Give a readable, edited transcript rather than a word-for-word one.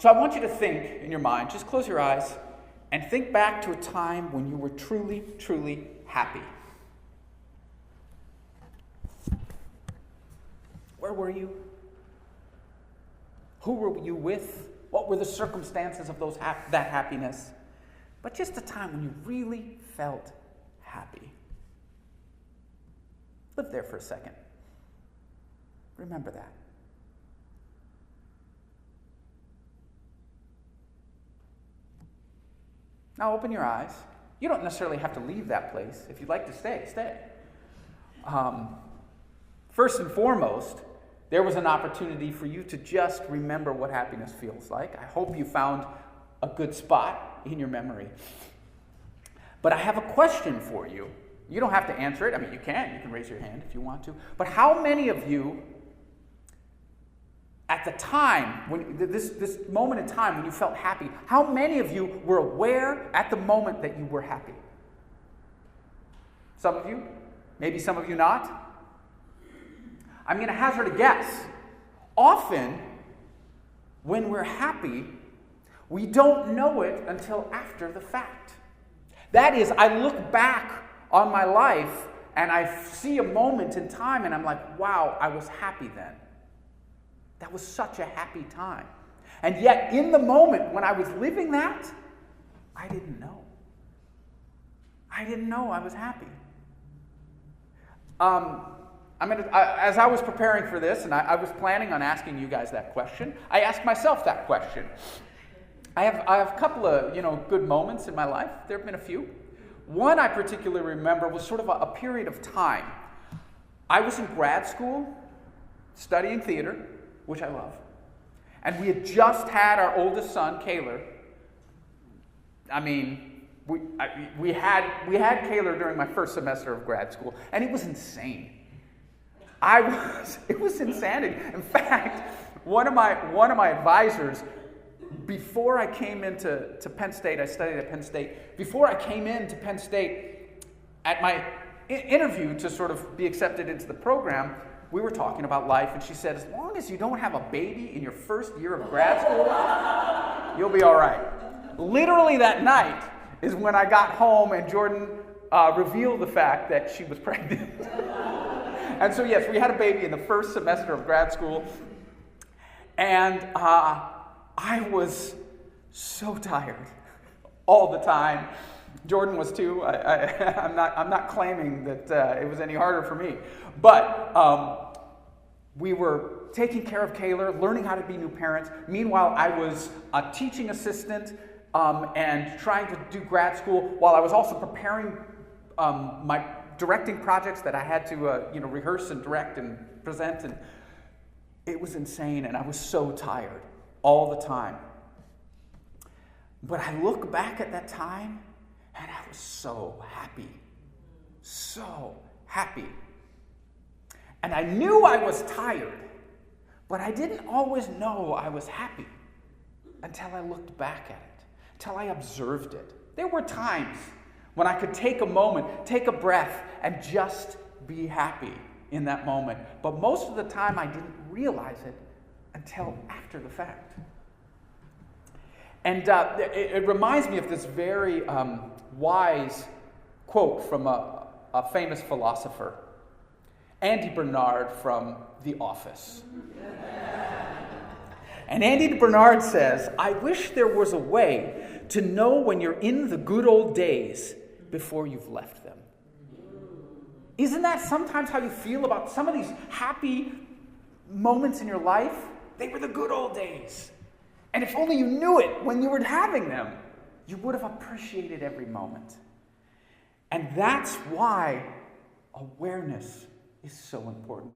So I want you to think in your mind, just close your eyes, and think back to a time when you were truly, truly happy. Where were you? Who were you with? What were the circumstances of that happiness? But just a time when you really felt happy. Live there for a second. Remember that. Now open your eyes. You don't necessarily have to leave that place. If you'd like to stay, stay. First and foremost, there was an opportunity for you to just remember what happiness feels like. I hope you found a good spot in your memory. But I have a question for you. You don't have to answer it. I mean, you can raise your hand if you want to. But how many of you, at the time, when this moment in time when you felt happy, how many of you were aware at the moment that you were happy? Some of you, maybe some of you not. I'm going to hazard a guess. Often, when we're happy, we don't know it until after the fact. That is, I look back on my life and I see a moment in time and I'm like, wow, I was happy then. That was such a happy time. And yet, in the moment when I was living that, I didn't know. I didn't know I was happy. As I was preparing for this, and I was planning on asking you guys that question, I asked myself that question. I have a couple of good moments in my life. There have been a few. One I particularly remember was sort of a period of time. I was in grad school studying theater, which I love, and we had just had our oldest son, Kaylor. I mean, we had Kaylor during my first semester of grad school, and it was insane. It was insanity. In fact, one of my advisors, before I came into Penn State, I studied at Penn State. Before I came into Penn State, at my interview to sort of be accepted into the program, we were talking about life, and she said, as long as you don't have a baby in your first year of grad school, you'll be all right. Literally that night is when I got home and Jordan revealed the fact that she was pregnant. And so, yes, we had a baby in the first semester of grad school, and I was so tired all the time. Jordan was too. I'm not claiming that it was any harder for me, but we were taking care of Kaylor, learning how to be new parents. Meanwhile, I was a teaching assistant and trying to do grad school while I was also preparing my directing projects that I had to rehearse and direct and present, and it was insane, and I was so tired all the time. But I look back at that time, and I was so happy. So happy. And I knew I was tired, but I didn't always know I was happy until I looked back at it, until I observed it. There were times when I could take a moment, take a breath, and just be happy in that moment. But most of the time, I didn't realize it until after the fact. And it reminds me of this very wise quote from a famous philosopher, Andy Bernard from The Office. And Andy Bernard says, I wish there was a way to know when you're in the good old days before you've left them. Isn't that sometimes how you feel about some of these happy moments in your life? They were the good old days. And if only you knew it when you were having them, you would have appreciated every moment. And that's why awareness is so important.